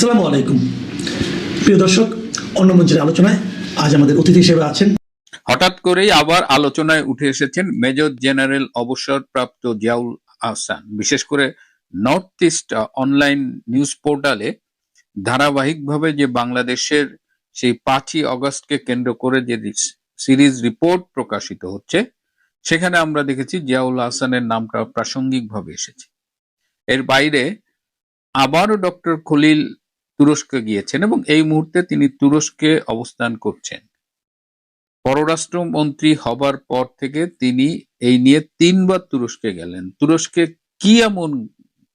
আসসালামু আলাইকুম প্রিয় দর্শক, অন্য মঞ্চের আলোচনায় আজ আমাদের অতিথি হিসেবে আছেন হঠাৎ করেই আবার আলোচনায় উঠে এসেছেন মেজর জেনারেল অবসরপ্রাপ্ত জিয়াউল আহসান। বিশেষ করে নর্থ ইস্ট অনলাইন নিউজ পোর্টালে ধারাবাহিকভাবে যে বাংলাদেশের সেই 5ই অগস্টকে কেন্দ্র করে যে সিরিজ রিপোর্ট প্রকাশিত হচ্ছে, সেখানে আমরা দেখেছি জিয়াউল আহসানের নামটা প্রাসঙ্গিকভাবে এসেছে। এর বাইরে আবারও ডক্টর খলিল তুরস্কে গিয়েছেন এবং এই মুহূর্তে তিনি তুরস্কে অবস্থান করছেন। পররাষ্ট্রমন্ত্রী হবার পর থেকে তিনি এই নিয়ে 3বার তুরস্কে গেলেন। তুরস্কে কি এমন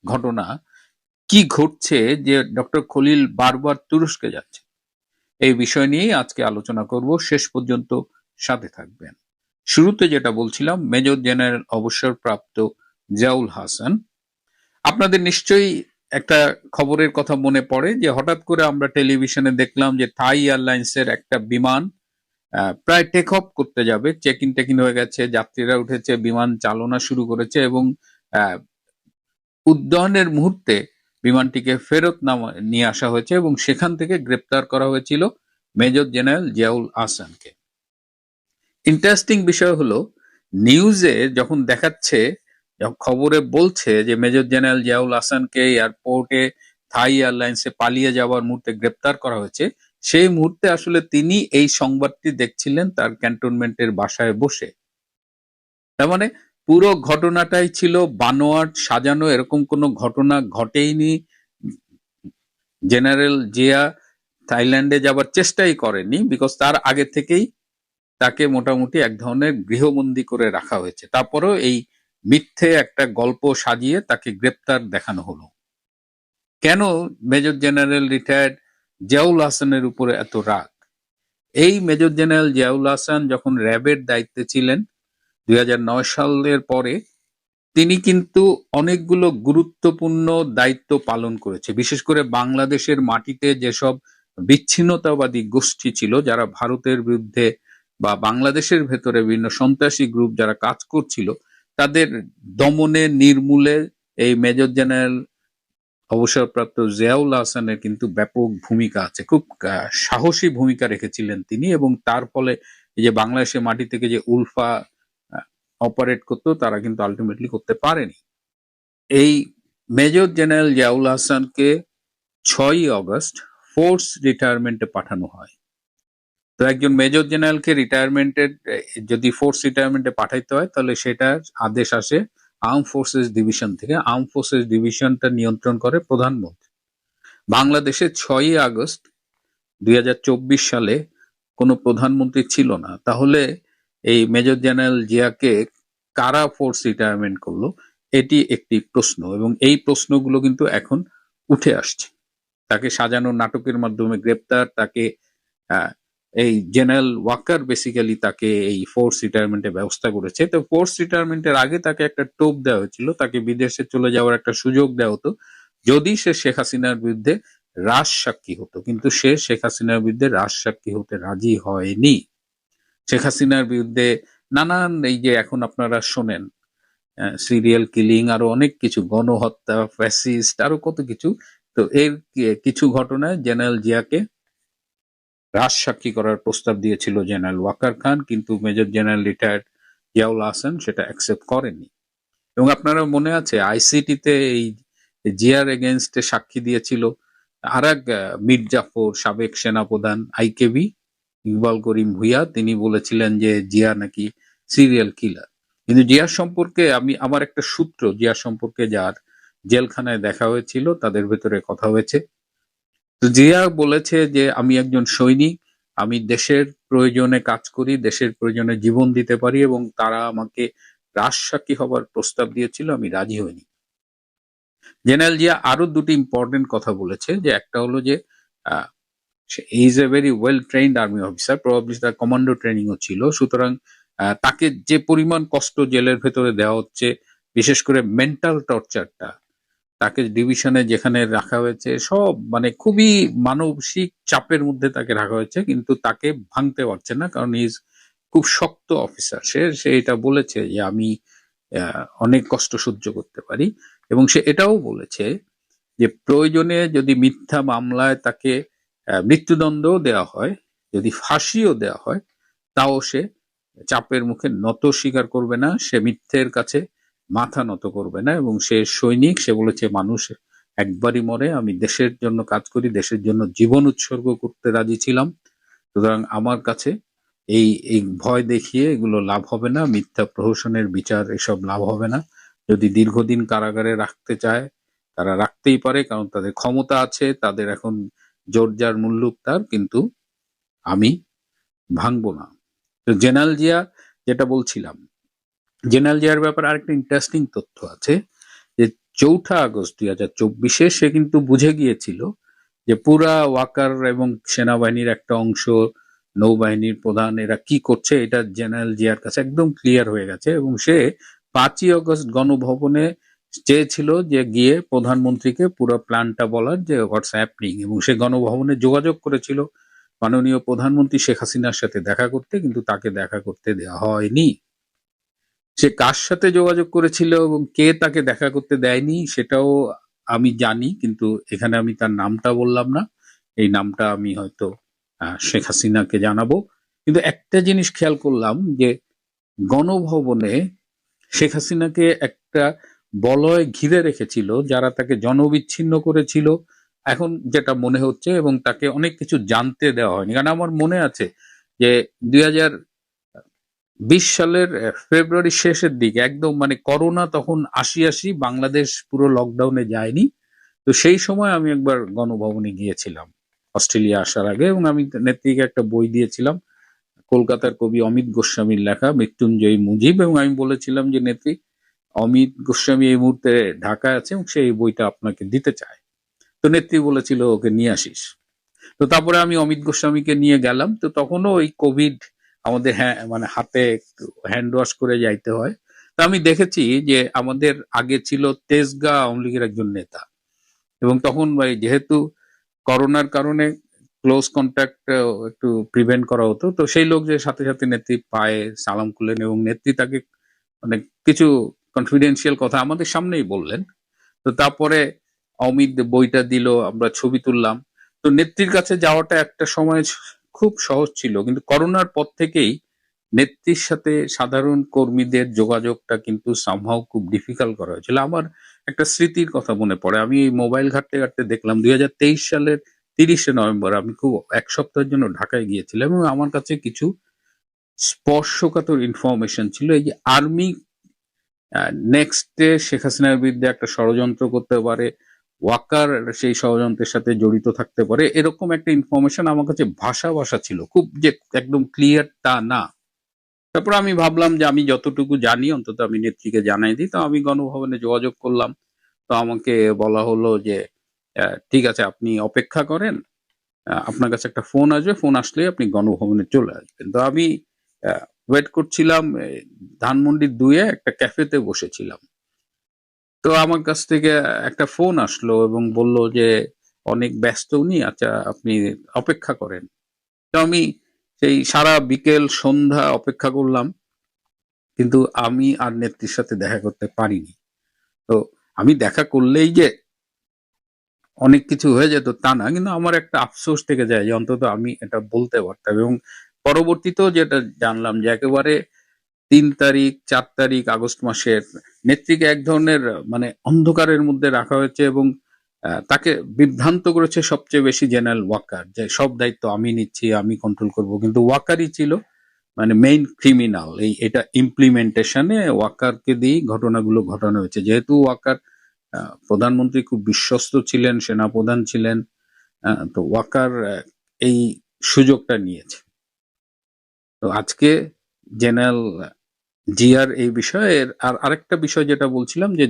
ঘটনা, কি ঘটছে যে ডক্টর খলিল বারবার তুরস্কে যাচ্ছে? এই বিষয় নিয়েই আজকে আলোচনা করব। শেষ পর্যন্ত সাথে থাকবেন। শুরুতে যেটা বলছিলাম, মেজর জেনারেল অবসরপ্রাপ্ত জিয়াউল হাসান, আপনাদের নিশ্চয়ই একটা খবরের কথা মনে পড়ে যে হঠাৎ করে আমরা টেলিভিশনে দেখলাম যে থাই এয়ারলাইন্সের একটা বিমান প্রায় টেক অফ করতে যাবে, চেক ইন টেক ইন হয়ে গেছে, যাত্রীরা উঠেছে, বিমান চালনা শুরু করেছে এবং উড্ডয়নের মুহূর্তে বিমানটিকে ফেরত নিয়ে আসা হয়েছে এবং সেখান থেকে গ্রেপ্তার করা হয়েছিল মেজর জেনারেল জিয়াউল আহসানকে। ইন্টারেস্টিং বিষয় হলো, নিউজে যখন দেখাচ্ছে, খবরে বলছে যে মেজর জেনারেল জিয়াউল আহসানকে এয়ারপোর্টে থাই এয়ারলাইন্সে পালিয়ে যাওয়ার মুহূর্তে গ্রেপ্তার করা হয়েছে, সেই মুহূর্তে আসলে তিনি এই সংবাদটি দেখছিলেন তার ক্যান্টনমেন্টের বাসায় বসে। তার মানে পুরো ঘটনাটাই ছিল বানোয়াট, সাজানো, এরকম কোনো ঘটনা ঘটেইনি। জেনারেল জিয়া থাইল্যান্ডে যাবার চেষ্টাই করেনি, বিকজ তার আগে থেকেই তাকে মোটামুটি এক ধরনের গৃহবন্দী করে রাখা হয়েছে। তারপরেও এই মিথ্যে একটা গল্প সাজিয়ে তাকে গ্রেপ্তার দেখানো হলো। কেন মেজর জেনারেল রিটায়ার্ড জিয়াউল হাসানের উপরে এত রাগ? এই মেজর জেনারেল জিয়াউল হাসান যখন র্যাবের দায়িত্বে ছিলেন 2009 সালের পরে, তিনি কিন্তু অনেকগুলো গুরুত্বপূর্ণ দায়িত্ব পালন করেছে। বিশেষ করে বাংলাদেশের মাটিতে যেসব বিচ্ছিন্নতাবাদী গোষ্ঠী ছিল, যারা ভারতের বিরুদ্ধে বা বাংলাদেশের ভেতরে বিভিন্ন সন্ত্রাসী গ্রুপ যারা কাজ করছিল, তাদের দমনে, নির্মূলে এই মেজর জেনারেল অবসরপ্রাপ্ত জিয়াউল হাসানের কিন্তু ব্যাপক ভূমিকা আছে। খুব সাহসী ভূমিকা রেখেছিলেন তিনি এবং তার ফলে এই যে বাংলাদেশের মাটি থেকে যে উলফা অপারেট করতো, তারা কিন্তু আলটিমেটলি করতে পারেনি। এই মেজর জেনারেল জিয়াউল হাসানকে 6ই অগস্ট ফোর্স রিটায়ারমেন্টে পাঠানো হয়। তো একজন মেজর জেনারেলকে রিটায়ারমেন্টের, যদি ফোর্স রিটায়ারমেন্টে পাঠাইতে হয় তাহলে সেটার আদেশ আসে আর্ম ফোর্সেস ডিভিশন থেকে। আর্ম ফোর্সেস ডিভিশনটা নিয়ন্ত্রণ করে প্রধানমন্ত্রী। বাংলাদেশে 6ই আগস্ট 2024 সালে কোনো প্রধানমন্ত্রী ছিল না, তাহলে এই মেজর জেনারেল জিয়াকে কারা ফোর্স রিটায়ারমেন্ট করলো, এটি একটি প্রশ্ন এবং এই প্রশ্নগুলো কিন্তু এখন উঠে আসছে। তাকে সাজানো নাটকের মাধ্যমে গ্রেপ্তার, তাকে এই জেনারেল ওয়াকার বেসিক্যালি তাকে এই ফোর্স রিটায়ারমেন্টের ব্যবস্থা করেছে। তো ফোর্স রিটায়ারমেন্টের আগে তাকে একটা টোপ দেওয়া হয়েছিল, তাকে বিদেশে চলে যাওয়ার একটা সুযোগ দেওয়া হতো যদি সে শেখ হাসিনার বিরুদ্ধে রাজসাক্ষী হতো, কিন্তু সে শেখ হাসিনার বিরুদ্ধে রাজসাক্ষী হতে রাজি হয়নি। শেখ হাসিনার বিরুদ্ধে নানান, এই যে এখন আপনারা শোনেন সিরিয়াল কিলিং, আরো অনেক কিছু, গণহত্যা, ফ্যাসিস্ট, আরো কত কিছু। তো এর কিছু ঘটনায় জেনারেল জিয়াকে রাজসাক্ষী করার প্রস্তাব দিয়েছিল জেনারেল ওয়াকার খান, কিন্তু major general retired Ziaul Hasan সেটা অ্যাকসেপ্ট করেননি। এবং আপনারা মনে আছে আইসিটিতে এই জিয়ার এগেনস্টে সাক্ষী দিয়েছিল আর এক মীর জাফর, সাবেক সেনাপ্রধান আইকেবি, ইকবাল করিম ভুইয়া। তিনি বলেছিলেন যে জিয়া নাকি সিরিয়াল কিলার। কিন্তু জিয়া সম্পর্কে আমার একটা সূত্র, জিয়া সম্পর্কে যার জেলখানায় দেখা হয়েছিল, তাদের ভেতরে কথা হয়েছে। তো জিয়া বলেছে যে আমি একজন সৈনিক, আমি দেশের প্রয়োজনে কাজ করি, দেশের প্রয়োজনে জীবন দিতে পারি, এবং তারা আমাকে রাজসাক্ষী হবার প্রস্তাব দিয়েছিল, আমি রাজি হইনি। জেনারেল জিয়া আরো দুটি ইম্পর্টেন্ট কথা বলেছে, যে একটা হলো যে is a very well trained army officer, probably তার কমান্ডো ট্রেনিংও ছিল, সুতরাং তাকে যে পরিমাণ কষ্ট জেলের ভেতরে দেওয়া হচ্ছে, বিশেষ করে মেন্টাল টর্চারটা, তাকে ডিভিশনে যেখানে রাখা হয়েছে সব মানে খুবই মানসিক চাপের মধ্যে তাকে রাখা হয়েছে, কিন্তু তাকে ভাঙতে পারছে না, কারণ ইজ খুব শক্ত অফিসার। সে এটা বলেছে যে আমি অনেক কষ্ট সহ্য করতে পারি, এবং সে এটাও বলেছে যে প্রয়োজনে যদি মিথ্যা মামলায় তাকে মৃত্যুদণ্ডও দেওয়া হয়, যদি ফাঁসিও দেওয়া হয়, তাও সে চাপের মুখে নত স্বীকার করবে না, সে মিথ্যের কাছে মাথা নত করবে না। এবং সে সৈনিক, সে বলেছে মানুষ একবারই মরে, আমি দেশের জন্য কাজ করি, দেশের জন্য জীবন উৎসর্গ করতে রাজি ছিলাম। সুতরাং আমার কাছে এই এই ভয় দেখিয়ে এগুলো লাভ হবে না, মিথ্যা প্রহসনের বিচার এসব লাভ হবে না। যদি দীর্ঘদিন কারাগারে রাখতে চায় তারা রাখতেই পারে, কারণ তাদের ক্ষমতা আছে, তাদের এখন জোর যার মুল্লুক তার, কিন্তু আমি ভাঙবো না। তো জেনারেল জিয়া, যেটা বলছিলাম, জেনারেল জিয়ার ব্যাপারে আরেকটা ইন্টারেস্টিং তথ্য আছে যে 4 আগস্ট 2024 সে কিন্তু বুঝে গিয়েছিল যে পুরা ওয়াকার এবং সেনাবাহিনীর একটা অংশ, নৌবাহিনীর প্রধান, এরা কি করছে এটা জেনারেল জিয়ার কাছে একদম ক্লিয়ার হয়ে গেছে। এবং সে 5 আগস্ট গণভবনে চেয়েছিল যে গিয়ে প্রধানমন্ত্রীকে পুরো প্ল্যানটা বলার যে হোয়াটস হ্যাপনিং, এবং সে গণভবনে যোগাযোগ করেছিল মাননীয় প্রধানমন্ত্রী শেখ হাসিনার সাথে দেখা করতে, কিন্তু তাকে দেখা করতে দেওয়া হয়নি। সে কার সাথে যোগাযোগ করেছিল এবং কে তাকে দেখা করতে দেয়নি সেটাও আমি জানি, কিন্তু এখানে আমি তার নামটা বললাম না। এই নামটা আমি হয়তো শেখ হাসিনাকে জানাবো। কিন্তু একটা জিনিস খেয়াল করলাম যে গণভবনে শেখ হাসিনাকে একটা বলয় ঘিরে রেখেছিল, যারা তাকে জনবিচ্ছিন্ন করেছিল এখন যেটা মনে হচ্ছে, এবং তাকে অনেক কিছু জানতে দেওয়া হয়নি। কারণ আমার মনে আছে যে 2020 সালের ফেব্রুয়ারির শেষের দিকে একদম মানে করোনা তখন আসি বাংলাদেশ পুরো লকডাউনে যায়নি। তো সেই সময় আমি একবার গণভবনে গিয়েছিলাম অস্ট্রেলিয়া আসার আগে, এবং আমি নেত্রীকে একটা বই দিয়েছিলাম, কলকাতার কবি অমিত গোস্বামীর লেখা মৃত্যুঞ্জয়ী মুজিব, এবং আমি বলেছিলাম যে নেত্রী, অমিত গোস্বামী এই মুহূর্তে ঢাকায় আছে এবং সে এই বইটা আপনাকে দিতে চায়। তো নেত্রী বলেছিল ওকে নিয়ে আসিস। তো তারপরে আমি অমিত গোস্বামীকে নিয়ে গেলাম। তো তখনও ওই কোভিড, আমাদের মানে হাতে হ্যান্ড ওয়াশ করে যাইতে হয়। তো আমি দেখেছি যে আমাদের আগে ছিল তেজগাঁ আওয়ামী লীগের একজন নেতা, এবং তখন যেহেতু করোনার কারণে ক্লোজ কন্ট্যাক্ট একটু প্রিভেন্ট করা হতো, তো সেই লোক যে সাথে সাথে নেত্রী পায়ে সালাম করলেন, এবং নেত্রী তাকে মানে কিছু কনফিডেন্সিয়াল কথা আমাদের সামনেই বললেন। তো তারপরে অমিত বইটা দিল, আমরা ছবি তুললাম। তো নেত্রীর কাছে যাওয়াটা একটা সময় খুব সহজ ছিল, কিন্তু করোনার পর থেকেই নেত্রীর সাথে সাধারণ কর্মীদের যোগাযোগটা কিন্তু সামহাও খুব ডিফিকাল্ট করা হয়েছিল। আমার একটা স্মৃতির কথা মনে পড়ে, আমি এই মোবাইল ঘাটতে ঘাটতে দেখলাম 2023 সালের 30শে নভেম্বর আমি খুব এক সপ্তাহের জন্য ঢাকায় গিয়েছিলাম, এবং আমার কাছে কিছু স্পর্শকাতর ইনফরমেশন ছিল। এই যে আর্মি নেক্সট ডে শেখ হাসিনার বিরুদ্ধে একটা ষড়যন্ত্র করতে পারে, ওয়াকার সেই ষড়যন্ত্রের সাথে জড়িত থাকতে পারে, এরকম একটা ইনফরমেশন আমার কাছে ভাষা ভাষা ছিল, খুব যে একদম ক্লিয়ার তা না। তারপর আমি ভাবলাম যে আমি যতটুকু জানি অন্তত আমি নেত্রীকে জানাই দিই। তো আমি গণভবনে যোগাযোগ করলাম। তো আমাকে বলা হলো যে ঠিক আছে, আপনি অপেক্ষা করেন, আপনার কাছে একটা ফোন আসবে, ফোন আসলে আপনি গণভবনে চলে আসবেন। তো আমি ওয়েট করছিলাম, ধানমন্ডি 2-এ একটা ক্যাফেতে বসেছিলাম। তো আমার কাছ থেকে একটা ফোন আসলো এবং বলল যে অনেক ব্যস্ত উনি, আচ্ছা আপনি অপেক্ষা করেন। তো আমি সেই সারা বিকেল সন্ধ্যা অপেক্ষা করলাম, কিন্তু আমি আর নেত্রীর সাথে দেখা করতে পারিনি। তো আমি দেখা করলেই যে অনেক কিছু হয়ে যেত তা না, কিন্তু আমার একটা আফসোস থেকে যায় যে অন্তত আমি এটা বলতে পারতাম। এবং পরবর্তীতেও যেটা জানলাম যে একেবারে 3 তারিখ 4 তারিখ আগস্ট মাসের নেত্রীকে এক ধরনের মানে অন্ধকারের মধ্যে রাখা হয়েছে, এবং তাকে বিভ্রান্ত করেছে সবচেয়ে বেশি জেনারেল ওয়াকার, যে সব দায়িত্ব আমি নিচ্ছি, আমি কন্ট্রোল করব, কিন্তু ওয়াকারই ছিল মানে মেইন ক্রিমিনাল। এটা ইমপ্লিমেন্টেশনে ওয়াকারকে দিয়ে ঘটনাগুলো ঘটানো হয়েছে। যেহেতু ওয়াকার প্রধানমন্ত্রী খুব বিশ্বস্ত ছিলেন, সেনাপ্রধান ছিলেন, তো ওয়াকার এই সুযোগটা নিয়েছে। তো আজকে জেনারেল জিয়ার এই বিষয়ের আর আরেকটা বিষয় যেটা বলছিলাম যে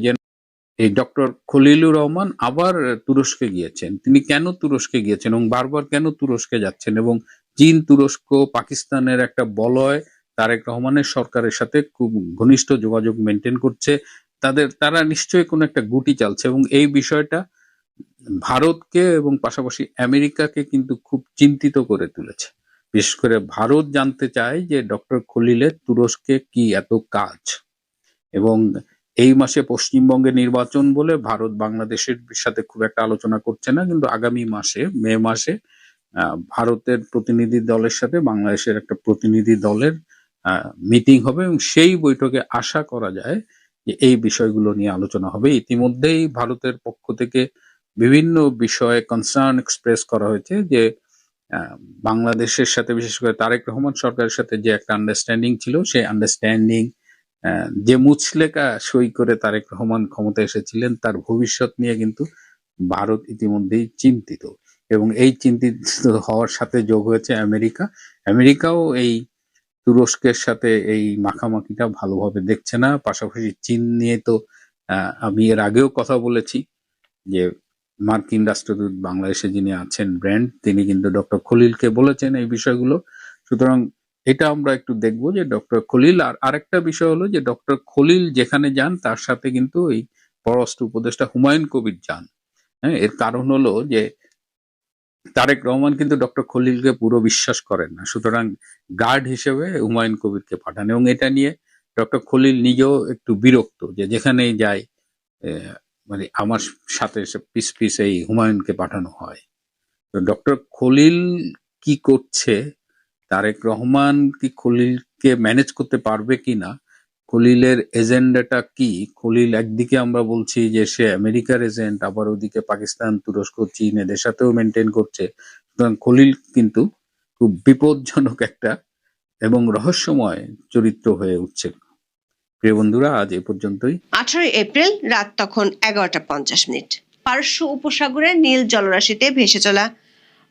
এই ডক্টর খলিলুর রহমান আবার তুরস্কে গিয়েছেন। তিনি কেন তুরস্কে গিয়েছেন এবং বারবার কেন তুরস্কে যাচ্ছেন, এবং চীন, তুরস্ক, পাকিস্তানের একটা বলয় তারেক রহমানের সরকারের সাথে খুব ঘনিষ্ঠ যোগাযোগ মেনটেন করছে, তারা নিশ্চয়ই কোনো একটা গুটি চালছে, এবং এই বিষয়টা ভারতকে এবং পাশাপাশি আমেরিকাকে কিন্তু খুব চিন্তিত করে তুলেছে। বিশেষ করে ভারত জানতে চায় যে ডক্টর খলিলের তুরস্কে কি এত কাজ, এবং এই মাসে পশ্চিমবঙ্গে নির্বাচন বলে ভারত বাংলাদেশের সাথে খুব একটা আলোচনা করছে না, কিন্তু আগামী মাসে মে মাসে ভারতের প্রতিনিধি দলের সাথে বাংলাদেশের একটা প্রতিনিধি দলের মিটিং হবে এবং সেই বৈঠকে আশা করা যায় যে এই বিষয়গুলো নিয়ে আলোচনা হবে। ইতিমধ্যেই ভারতের পক্ষ থেকে বিভিন্ন বিষয়ে কনসার্ন এক্সপ্রেস করা হয়েছে যে বাংলাদেশের সাথে, বিশেষ করে তারেক রহমান সরকারের সাথে যে একটা আন্ডারস্ট্যান্ডিং ছিল, সেই আন্ডারস্ট্যান্ডিং যে মুচলেকা সই করে তারেক রহমান ক্ষমতায় এসেছিলেন, তার ভবিষ্যৎ নিয়ে কিন্তু ভারত ইতিমধ্যেই চিন্তিত। এবং এই চিন্তিত হওয়ার সাথে যোগ হয়েছে আমেরিকা। আমেরিকাও এই তুরস্কের সাথে এই মাখামাখিটা ভালোভাবে দেখছে না। পাশাপাশি চীন নিয়ে তো আমি এর আগেও কথা বলেছি যে মার্কিন রাষ্ট্রদূত বাংলাদেশে যিনি আছেন ব্র্যান্ড, তিনি কিন্তু ডক্টর খলিলকে বলেছেন এই বিষয়গুলো। সুতরাং এটা আমরা একটু দেখবো যে ডক্টর খলিল, আর আরেকটা বিষয় হলো যে ডক্টর খলিল যেখানে যান তার সাথে কিন্তু এই পররাষ্ট্র উপদেষ্টা হুমায়ুন কবির যান। হ্যাঁ, এর কারণ হলো যে তারেক রহমান কিন্তু ডক্টর খলিলকে পুরো বিশ্বাস করেন না, সুতরাং গার্ড হিসেবে হুমায়ুন কবিরকে পাঠান। এবং এটা নিয়ে ডক্টর খলিল নিজেও একটু বিরক্ত যে যেখানেই যায় মানে আমার সাথে পিস পিস এই হুমায়ুনকে পাঠানো হয়। তো ডক্টর খলিল কি করছে, তারেক রহমান কি খলিলকে ম্যানেজ করতে পারবে কিনা, খলিলের এজেন্ডাটা কি? খলিল একদিকে আমরা বলছি যে সে আমেরিকার এজেন্ট, আবার ওদিকে পাকিস্তান, তুরস্ক, চীন এদের সাথেও মেনটেন করছে। সুতরাং খলিল কিন্তু খুব বিপজ্জনক একটা এবং রহস্যময় চরিত্র হয়ে উঠছে। প্রিয় বন্ধুরা, আজ এ পর্যন্তই। 18 এপ্রিল রাত তখন 11:50। পারস্য উপসাগরের নীল জলরাশিতে ভেসে চলা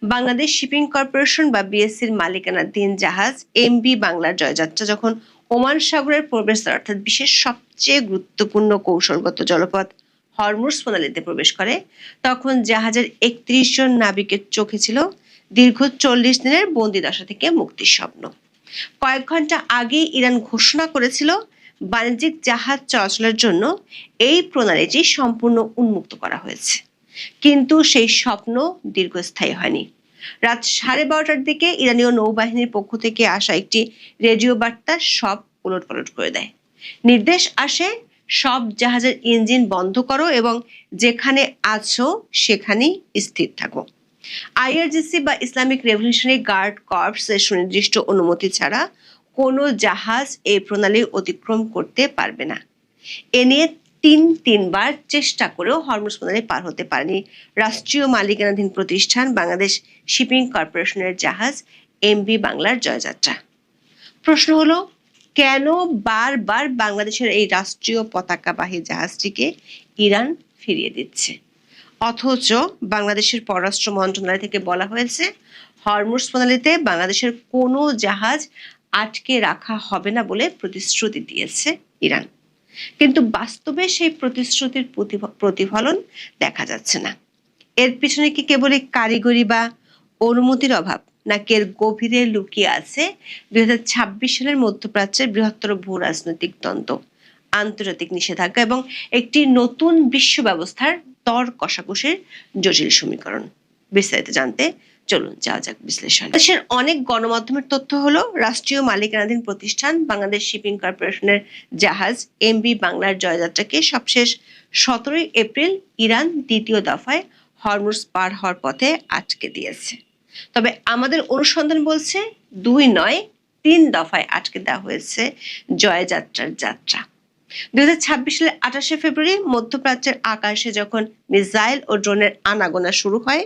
বাংলাদেশ শিপিং কর্পোরেশন বা বিএসসির মালিকানাধীন জাহাজ এমবি বাংলার জয়যাত্রা যখন ওমান সাগরের প্রবেশদ্বার অর্থাৎ বিশ্বের সবচেয়ে গুরুত্বপূর্ণ কৌশলগত জলপথ হরমুজ প্রণালীতে প্রবেশ করে, তখন জাহাজের 31 জন নাবিকের চোখে ছিল দীর্ঘ 40 দিনের বন্দিদশা থেকে মুক্তির স্বপ্ন। কয়েক ঘন্টা আগে ইরান ঘোষণা করেছিল বাণিজ্যিক জাহাজ চলাচলের জন্য এই প্রণালীটি সম্পূর্ণ উন্মুক্ত করা হয়েছে, কিন্তু সেই স্বপ্ন দীর্ঘস্থায়ী হয়নি। রাত 12:30টার দিকে ইরানীয় নৌবাহিনীর পক্ষ থেকে আসা একটি রেডিও বার্তা সব উলটপালট করে দেয়। নির্দেশ আসে, সব জাহাজের ইঞ্জিন বন্ধ করো এবং যেখানে আছো সেখানেই স্থির থাকো। আইআরজিসি বা ইসলামিক রেভলিউশনারি গার্ড কর্পস এর সুনির্দিষ্ট অনুমতি ছাড়া কোনো জাহাজ এই প্রণালী অতিক্রম করতে পারবে না। এ নিয়ে তিনবার চেষ্টা করেও হরমুজ প্রণালী পার হতে পারেনি রাষ্ট্রীয় মালিকানাধীন প্রতিষ্ঠান বাংলাদেশ শিপিং কর্পোরেশনের জাহাজ এমবি বাংলার জয়যাত্রা। প্রশ্ন হলো, কেন বারবার বাংলাদেশের এই রাষ্ট্রীয় পতাকাবাহী জাহাজটিকে ইরান ফিরিয়ে দিচ্ছে? অথচ বাংলাদেশের পররাষ্ট্র মন্ত্রণালয় থেকে বলা হয়েছে হরমুজ প্রণালীতে বাংলাদেশের কোনো জাহাজ আটকে রাখা হবে না বলে প্রতিশ্রুতি দিয়েছে ইরান। কিন্তু বাস্তবে সেই প্রতিশ্রুতির প্রতিফলন দেখা যাচ্ছে না। এর পিছনে কি কেবলই কারিগরি বা অনুমতির অভাব, নাকি এর গভীরে লুকিয়ে আছে 2026 সালের মধ্যপ্রাচ্যের বৃহত্তর ভূ রাজনৈতিক দ্বন্দ্ব, আন্তর্জাতিক নিষেধাজ্ঞা এবং একটি নতুন বিশ্ব ব্যবস্থার দর কষাকষির জটিল সমীকরণ? বিস্তারিত জানতে চলুন যাওয়া যাক বিশ্লেষণ। দেশের অনেক গণমাধ্যমের তথ্য হলো, রাষ্ট্রীয় মালিকানাধীন প্রতিষ্ঠান বাংলাদেশ শিপিং কর্পোরেশনের জাহাজ এমবি বাংলার জয়যাত্রাকে সবশেষ 17 এপ্রিল ইরান দ্বিতীয় দফায় হরমুজ পার হওয়ার পথে আটকে দিয়েছে। তবে আমাদের অনুসন্ধান বলছে 2 নয় 3 দফায় আটকে দেওয়া হয়েছে জয়যাত্রার যাত্রা। 2026 সালের 28 ফেব্রুয়ারি মধ্যপ্রাচ্যের আকাশে যখন মিসাইল ও ড্রোনের আনাগোনা শুরু হয়,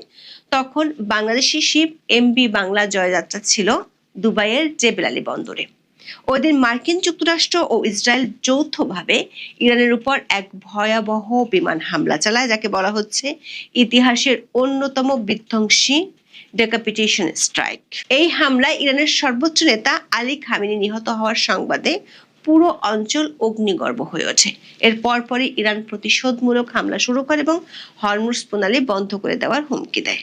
তখন বাংলাদেশি শিপ এমবি বাংলা জয়যাত্রা ছিল দুবাইয়ের জেবেল আলী বন্দরে। ওই দিন মার্কিন যুক্তরাষ্ট্র ও ইসরায়েল যৌথভাবে ইরানের উপর এক ভয়াবহ বিমান হামলা চালায়, যাকে বলা হচ্ছে ইতিহাসের অন্যতম বিধ্বংসী ডেকাপিটেশন স্ট্রাইক। এই হামলায় ইরানের সর্বোচ্চ নেতা আলী খামেনি নিহত হওয়ার সংবাদে পুরো অঞ্চল অগ্নিগর্ভ হয়ে ওঠে। এর পরপরই ইরান প্রতিশোধমূলক হামলা শুরু করে এবং হরমুজ প্রণালী বন্ধ করে দেওয়ার হুমকি দেয়।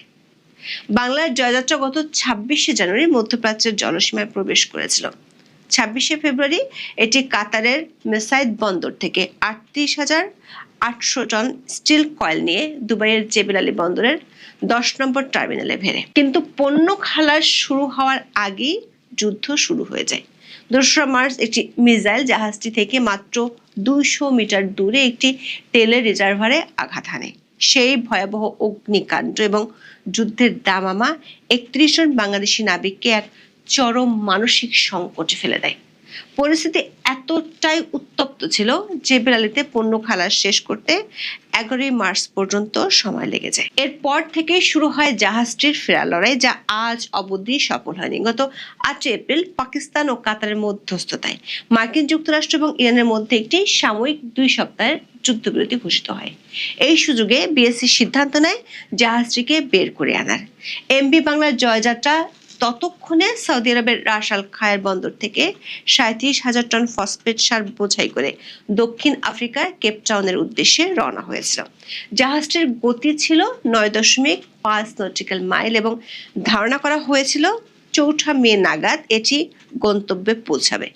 বাংলার জয়যাত্রা গত 26 জানুয়ারি মধ্যপ্রাচ্যের জলসীমায় প্রবেশ করেছিল। 26 ফেব্রুয়ারি এটি কাতারের মেসাইদ বন্দর থেকে 38,800 টন স্টিল কয়েল নিয়ে দুবাইয়ের জেবেল আলী বন্দরের 10 নম্বর টার্মিনালে ভেড়ে। কিন্তু পণ্য খালাস শুরু হওয়ার আগেই যুদ্ধ শুরু হয়ে যায়। 2রা মার্চ একটি মিসাইল জাহাজটি থেকে মাত্র 200 মিটার দূরে একটি তেলের রিজার্ভারে আঘাত হানে। সেই ভয়াবহ অগ্নিকাণ্ড এবং যুদ্ধের দামামা 31 জন বাংলাদেশি নাবিককে এক চরম মানসিক সংকটে ফেলে দেয়। পরিস্থিতি এতটাই উত্তপ্ত ছিল যে বেলালিতে পণ্য খালাস শেষ করতে 11 মার্চ পর্যন্ত সময় লেগে যায়। এরপর থেকে শুরু হয় জাহাজটির ফেরার লড়াই, যা আজ অবধি সফল হয়নি। গত 8 এপ্রিল পাকিস্তান ও কাতারের মধ্যস্থতায় মার্কিন যুক্তরাষ্ট্র এবং ইরানের মধ্যে একটি সাময়িক 2 সপ্তাহের যুদ্ধবিরতি ঘোষিত হয়। এই সুযোগে বিএসসি সিদ্ধান্ত নেয় জাহাজটিকে বের করে আনার। এমভি বাংলার জয়যাত্রা ততক্ষণে সৌদি আরবের রাস আল খায়ের বন্দর থেকে 37,000 টন ফসফেট সার বোঝাই করে দক্ষিণ আফ্রিকার কেপটাউনের উদ্দেশ্যে রওনা হয়েছিল। জাহাজটির গতি ছিল 9.5 নটিক্যাল মাইল এবং ধারণা করা হয়েছিল 4 মে নাগাদ এটি গন্তব্যে পৌঁছাবে।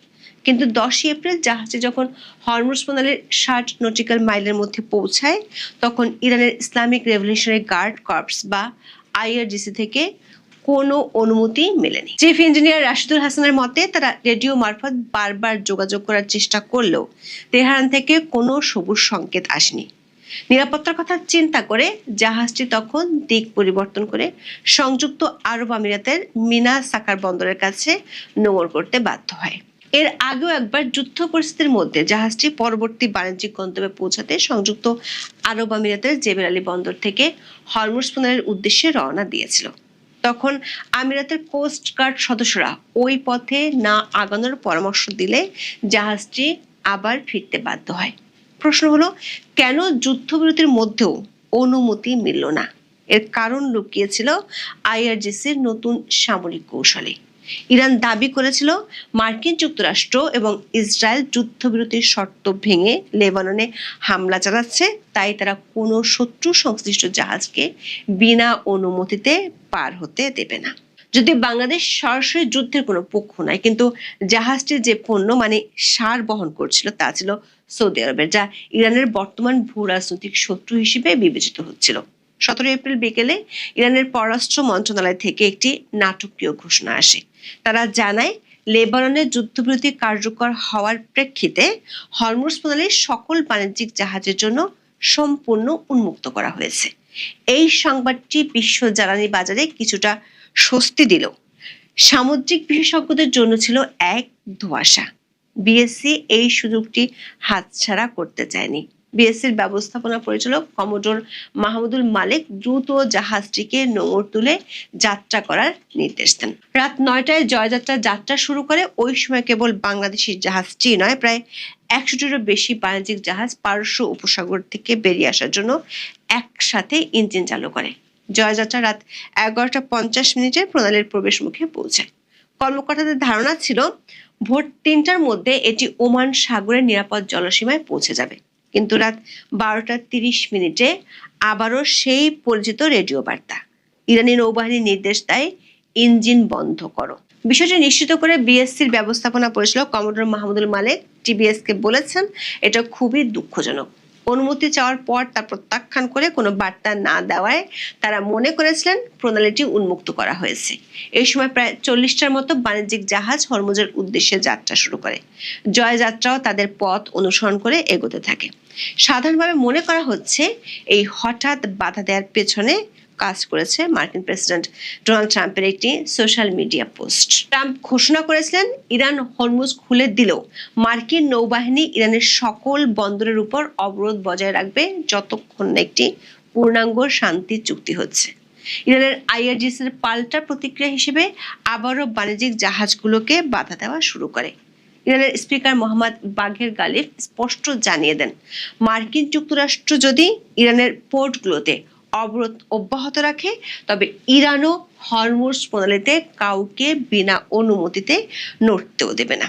কিন্তু 10 এপ্রিল জাহাজটি যখন হরমুজ প্রণালীর 60 নটিক্যাল মাইলের মধ্যে পৌঁছায়, তখন ইরানের ইসলামিক রেভলিউশনারি গার্ড কর্পস বা আইআরজিসি থেকে কোনো অনুমতি মেলেনি। চিফ ইঞ্জিনিয়ার রাশিদুল হাসানের মতে, তারা রেডিও মারফত বারবার যোগাযোগ করার চেষ্টা করলেও তেহরান থেকে কোনো সবুজ সংকেত আসেনি। নিরাপত্তার কথা চিন্তা করে জাহাজটি তখন দিক পরিবর্তন করে সংযুক্ত আরব আমিরাতের মিনা সাকার বন্দরের কাছে নোঙর করতে বাধ্য হয়। এর আগেও একবার যুদ্ধ পরিস্থিতির মধ্যে জাহাজটি পরবর্তী বাণিজ্যিক গন্তব্যে পৌঁছাতে সংযুক্ত আরব আমিরাতের জেবেল আলী বন্দর থেকে হরমুজ প্রণালীর উদ্দেশ্যে রওনা দিয়েছিল। তখন আমিরাতের কোস্ট গার্ড সদস্যরা ওই পথে না আগানোর পরামর্শ দিলে জাহাজটি আবার ফিরতে বাধ্য হয়। প্রশ্ন হলো, কেন যুদ্ধবিরতির মধ্যেও অনুমতি মিলল না? এর কারণ লুকিয়েছিল আইআরজিসির নতুন সামরিক কৌশলে। ইরান দাবি করেছিল মার্কিন যুক্তরাষ্ট্র এবং ইসরায়েল যুদ্ধবিরতির শর্ত ভেঙে লেবাননে হামলা চালাচ্ছে, তাই তারা কোনো শত্রু সংশ্লিষ্ট জাহাজকে বিনা অনুমতিতে পার হতে দেবে না। যদি বাংলাদেশ সরাসরি যুদ্ধের কোনো পক্ষ নয়, কিন্তু জাহাজটির যে পণ্য মানে সার বহন করছিল তা ছিল সৌদি আরবের, যা ইরানের বর্তমান ভূ রাজনৈতিক শত্রু হিসেবে বিবেচিত হচ্ছিল। 17 এপ্রিল বিকেলে ইরানের পররাষ্ট্র মন্ত্রণালয় থেকে একটি নাটকীয় ঘোষণা আসে। তারা জানায়, লেবাননের যুদ্ধবিরতি কার্যকর হওয়ার প্রেক্ষিতে হরমুজ প্রণালীর সকল বাণিজ্যিক জাহাজের জন্য সম্পূর্ণ উন্মুক্ত করা হয়েছে। এই সংবাদটি বিশ্ব জ্বালানি বাজারে কিছুটা স্বস্তি দিল। সামুদ্রিক বিশেষজ্ঞদের জন্য ছিল এক ধোঁয়াশা। বিএসসি এই সুযোগটি হাতছাড়া করতে চায়নি। বিএসসির ব্যবস্থাপনা পরিচালক কমোডোর মাহমুদুল মালেক দ্রুত জাহাজটিকে নোঙর তুলে যাত্রা করার নির্দেশ দেন। রাত 9টায় জয়যাত্রা যাত্রা শুরু করে। ওই সময় কেবল বাংলাদেশি জাহাজটি নয়, প্রায় 100টিরও বেশি বাণিজ্যিক জাহাজ পারস্য উপসাগর থেকে বেরিয়ে আসার জন্য একসাথে ইঞ্জিন চালু করে। জয়যাত্রা রাত 11:50 প্রণালীর প্রবেশ মুখে পৌঁছায়। কর্মকর্তাদের ধারণা ছিল ভোর 3টার মধ্যে এটি ওমান সাগরের নিরাপদ জলসীমায় পৌঁছে যাবে। কিন্তু রাত 12:30 আবারও সেই পরিচিত রেডিও বার্তা। ইরানি নৌবাহিনী নির্দেশ দেয়, ইঞ্জিন বন্ধ করো। বিষয়টি নিশ্চিত করে বিএসসির ব্যবস্থাপনা পরিচালক কমোডোর মাহমুদুল মালেক টিবিএসকে বলেছেন, এটা খুবই দুঃখজনক। অনুমতি চাওয়ার পর তা প্রত্যাখ্যান করে কোনো বার্তা না দেওয়ায় তারা মনে করেছিলেন প্রণালীটি উন্মুক্ত করা হয়েছে। এই সময় প্রায় 40টার মতো বাণিজ্যিক জাহাজ হরমুজের উদ্দেশ্যে যাত্রা শুরু করে। জয়যাত্রাও তাদের পথ অনুসরণ করে এগোতে থাকে। সাধারণভাবে মনে করা হচ্ছে এই হঠাৎ বাধা দেওয়ার পেছনে কাজ করেছে মার্কিন প্রেসিডেন্ট ডোনাল্ড ট্রাম্পের একটি সোশ্যাল মিডিয়া পোস্ট। ট্রাম্প ঘোষণা করেছিলেন, ইরান হরমুজ খুলে দিলেও মার্কিন নৌবাহিনী ইরানের সকল বন্দরের উপর অবরোধ বজায় রাখবে যতক্ষণ না একটি পূর্ণাঙ্গ শান্তি চুক্তি হচ্ছে। ইরানের আইআরজিসির পাল্টা প্রতিক্রিয়া হিসেবে আবারও বাণিজ্যিক জাহাজগুলোকে বাধা দেওয়া শুরু করে। ইরানের স্পিকার মোহাম্মদ বাঘের গালিব স্পষ্ট জানিয়ে দেন, মার্কিন যুক্তরাষ্ট্র যদি ইরানের পোর্টগুলোতে অবরোধ অব্যাহত রাখে, তবে ইরানও হরমুজ প্রণালীতে কাউকে বিনা অনুমতিতে নড়তেও দেবে না।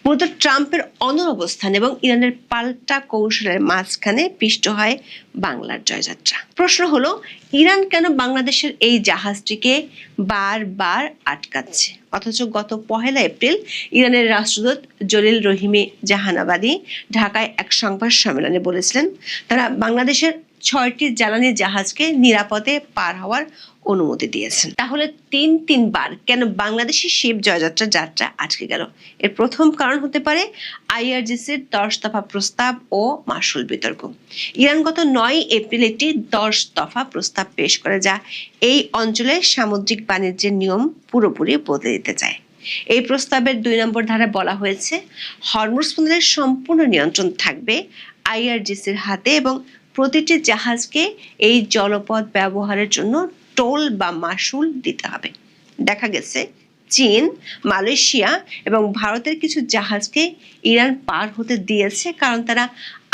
মূলত ট্রাম্পের অনড় অবস্থান এবং ইরানের পাল্টা কৌশলের মাঝখানে পিষ্ট হয় বাংলার জয়যাত্রা। প্রশ্ন হলো, ইরান কেন বাংলাদেশের এই জাহাজটিকে বারবার আটকাচ্ছে, অথচ গত 1 এপ্রিল ইরানের রাষ্ট্রদূত জলিল রহিমি জাহানাবাদী ঢাকায় এক সংবাদ সম্মেলনে বলেছিলেন, তারা বাংলাদেশের 6টি জ্বালানি জাহাজকে নিরাপদে পার হওয়ার অনুমতি দিয়েছেন। তাহলে তিনবার কেন বাংলাদেশি শিপ জয়যাত্রা যাত্রা আটকে গেল? এর প্রথম কারণ হতে পারে আইআরজিসির 10 দফা প্রস্তাব ও মাসুল বিতর্ক। ইরান গত 9 এপ্রিল একটি 10 দফা প্রস্তাব পেশ করে, যা এই অঞ্চলের সামুদ্রিক বাণিজ্যের নিয়ম পুরোপুরি বদলে দিতে চায়। এই প্রস্তাবের 2 নম্বর ধারায় বলা হয়েছে, হরমুজ বন্দরের সম্পূর্ণ নিয়ন্ত্রণ থাকবে আইআরজিসির হাতে এবং প্রতিটি জাহাজকে এই জলপথ ব্যবহারের জন্য টোল বা মাসুল দিতে হবে। দেখা গেছে চীন, মালয়েশিয়া এবং ভারতের কিছু জাহাজকে ইরান পার হতে দিয়েছে, কারণ তারা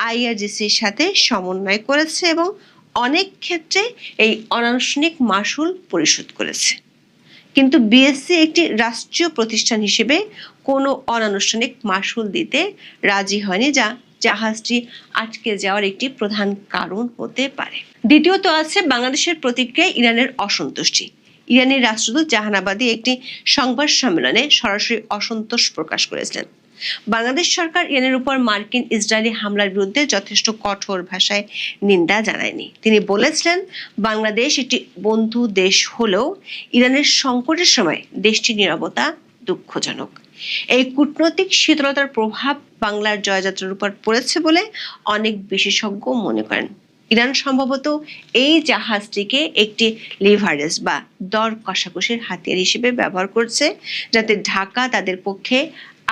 আইআরজিসির সাথে সমন্বয় করেছে এবং অনেক ক্ষেত্রে এই অনানুষ্ঠানিক মাসুল পরিশোধ করেছে। কিন্তু বিএসসি একটি রাষ্ট্রীয় প্রতিষ্ঠান হিসেবে কোনো অনানুষ্ঠানিক মাসুল দিতে রাজি হয়নি, যা জাহাজটি আটকে যাওয়ার একটি প্রধান কারণ হতে পারে। দ্বিতীয়ত আছে বাংলাদেশের প্রতিক্রিয়ায় ইরানের অসন্তুষ্টি। ইরানের রাষ্ট্রদূত জাহানাবাদী একটি সংবাদ সম্মেলনে সরাসরি অসন্তোষ প্রকাশ করেছিলেন। বাংলাদেশ সরকার ইরানের উপর মার্কিন ইসরায়েলি হামলার বিরুদ্ধে যথেষ্ট কঠোর ভাষায় নিন্দা জানায়নি। তিনি বলেছিলেন, বাংলাদেশ একটি বন্ধু দেশ হলেও ইরানের সংকটের সময় দেশটির নীরবতা দুঃখজনক। এই কূটনৈতিক শীতলতার প্রভাব বাংলার জয়যাত্রার উপর পড়েছে বলে অনেক বিশেষজ্ঞ মনে করেন। ইরান সম্ভবত এই জাহাজটিকে একটি লিভারেজ বা দর কষাকষির হাতিয়ার হিসেবে ব্যবহার করছে, যাতে ঢাকা তাদের পক্ষে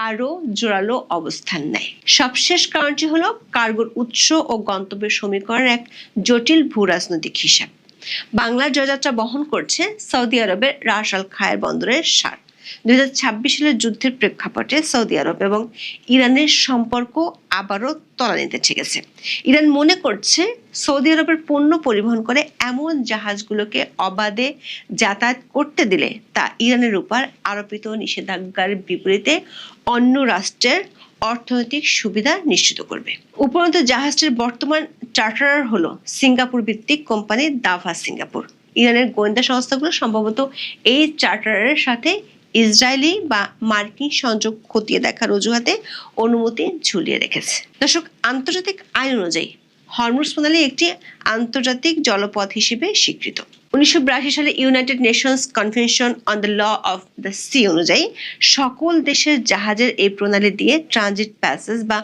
আরো জোরালো অবস্থান নেয়। সবশেষ কারণটি হলো কার্গোর উৎস ও গন্তব্যের সমীকরণের এক জটিল ভূ রাজনৈতিক হিসাব। বাংলার জয়যাত্রা বহন করছে সৌদি আরবের রাস আল খায়ের বন্দরের সার। 2026 সালের যুদ্ধের প্রেক্ষাপটে সৌদি আরব এবং ইরানের সম্পর্ক আবারও তলানিতে ঠেকেছে। ইরান মনে করছে সৌদি আরবের পণ্য পরিবহন করে এমন জাহাজগুলোকে অবাধে যাতায়াত করতে দিলে তা ইরানের উপর আরোপিত নিষেধাজ্ঞার বিপরীতে অন্য রাষ্ট্রের অর্থনৈতিক সুবিধা নিশ্চিত করবে। উপরন্তু জাহাজটির বর্তমান চার্টারার হলো সিঙ্গাপুর ভিত্তিক কোম্পানি দাভা সিঙ্গাপুর। ইরানের গোয়েন্দা সংস্থাগুলো সম্ভবত এই চার্টারের সাথে ইসরায়েলি বা মার্কিন সংযোগ খতিয়ে দেখার অজুহাতে অনুমতি ঝুলিয়ে রেখেছে। দর্শক, আন্তর্জাতিক আইন অনুযায়ী হরমুজ প্রণালী একটি আন্তর্জাতিক জলপথ হিসেবে স্বীকৃত। 1982 সালে United Nations Convention on the law of the sea অনুযায়ী সকল দেশের জাহাজের এই প্রণালী দিয়ে ট্রানজিট প্যাসেজ বা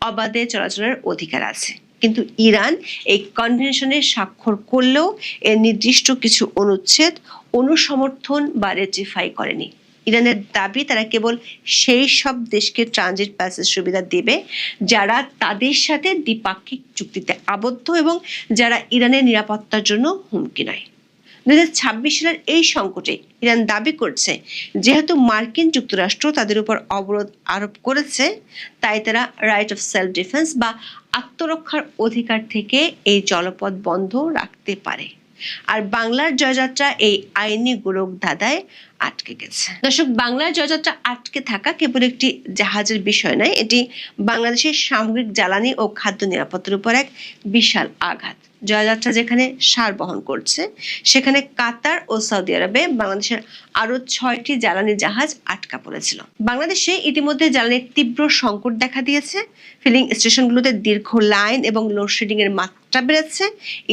অবাধে চলাচলের অধিকার আছে। কিন্তু ইরান এই কনভেনশনে স্বাক্ষর করলেও এর নির্দিষ্ট কিছু অনুচ্ছেদ অনুসমর্থন বা রেটিফাই করেনি। ইরানের দাবি তারা কেবল সেই সব দেশকে ট্রানজিট প্যাসেজ সুবিধা দেবে যারা তাদের সাথে দ্বিপাক্ষিক চুক্তিতে আবদ্ধ এবং যারা ইরানের নিরাপত্তার জন্য হুমকি নয়। 2026 সালের এই সংকটে ইরান দাবি করছে, যেহেতু মার্কিন যুক্তরাষ্ট্র তাদের উপর অবরোধ আরোপ করেছে, তাই তারা রাইট অফ সেলফ ডিফেন্স বা আত্মরক্ষার অধিকার থেকে এই জলপথ বন্ধ রাখতে পারে। আর বাংলার জয়যাত্রা এই আইনি গোলক ধাঁধায় আটকে গেছে। দর্শক, বাংলার জয়যাত্রা আটকে থাকা কেবল একটি জাহাজের বিষয় নয়, এটি বাংলাদেশের সামগ্রিক জ্বালানি ও খাদ্য নিরাপত্তার উপর এক বিশাল আঘাত। জয়যাত্রা যেখানে সার বহন করছে, সেখানে কাতার ও সৌদি আরবে বাংলাদেশের আরো 6টি জ্বালানি জাহাজ আটকা পড়েছিল। বাংলাদেশে ইতিমধ্যে জ্বালানির তীব্র সংকট দেখা দিয়েছে। ফিলিং স্টেশনগুলোতে দীর্ঘ লাইন এবং লোডশেডিং এর মাত্রা বেড়েছে।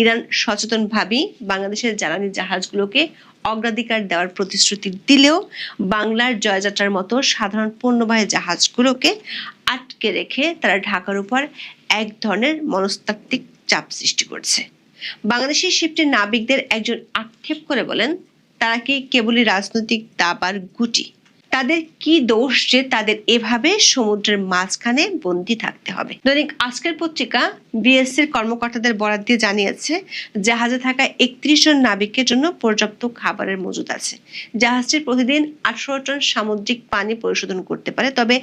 ইরান সচেতনভাবেই বাংলাদেশের জ্বালানি জাহাজগুলোকে অগ্রাধিকার দেওয়ার প্রতিশ্রুতি দিলেও বাংলার জয়যাত্রার মতো সাধারণ পণ্যবাহী জাহাজগুলোকে আটকে রেখে তারা ঢাকার উপর এক ধরনের মনস্তাত্ত্বিক চাপ সৃষ্টি করছে। বাংলাদেশি শিপটির নাবিকদের একজন আক্ষেপ করে বলেন, তারা কি কেবলই রাজনৈতিক দাবার গুটি? তাদের কি দোষ যে তাদের এভাবে সমুদ্রের মাঝখানে বন্দী থাকতে হবে? দৈনিক আজকের পত্রিকা বিএসসির কর্মকর্তাদের বরাত দিয়ে জানিয়েছে, জাহাজে থাকা 31 জন নাবিকের জন্য পর্যাপ্ত খাবারের মজুদ আছে। জাহাজটি প্রতিদিন 18 টন সামুদ্রিক পানি পরিশোধন করতে পারে, তবে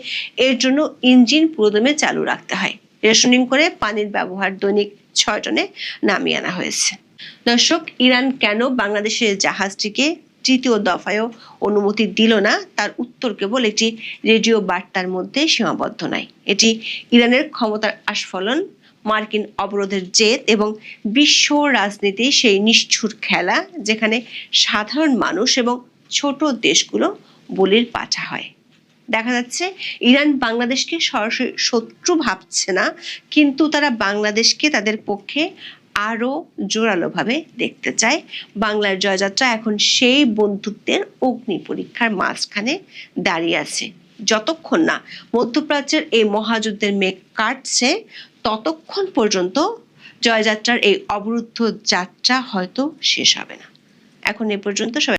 এর জন্য ইঞ্জিন পুরোদমে চালু রাখতে হয়। রেশনিং করে পানির ব্যবহার দৈনিক 6 টনে নামিয়ে আনা হয়েছে। দর্শক, ইরান কেন বাংলাদেশের জাহাজটিকে তৃতীয় দফায়ও অনুমতি দিল না, তার উত্তর কেবল একটি রেডিও বার্তার মধ্যে সীমাবদ্ধ নয়। এটি ইরানের ক্ষমতার আস্ফলন, মার্কিন অবরোধের জেদ এবং বিশ্ব রাজনীতির সেই নিষ্ঠুর খেলা, যেখানে সাধারণ মানুষ এবং ছোট দেশগুলো বলির পাঠা হয়। দেখা যাচ্ছে ইরান বাংলাদেশকে সরাসরি শত্রু ভাবছে না, কিন্তু তারা বাংলাদেশকে তাদের পক্ষে আরো জোরালোভাবে দেখতে চায়। বাংলার জয়যাত্রা এখন সেই বন্ধুত্বের অগ্নি পরীক্ষার মাঝখানে দাঁড়িয়ে আছে। যতক্ষণ না মধ্যপ্রাচ্যের এই মহাযুদ্ধের মেঘ কাটছে, ততক্ষণ পর্যন্ত জয়যাত্রার এই অবরুদ্ধ যাত্রা হয়তো শেষ হবে না। এখন এ পর্যন্ত সবাই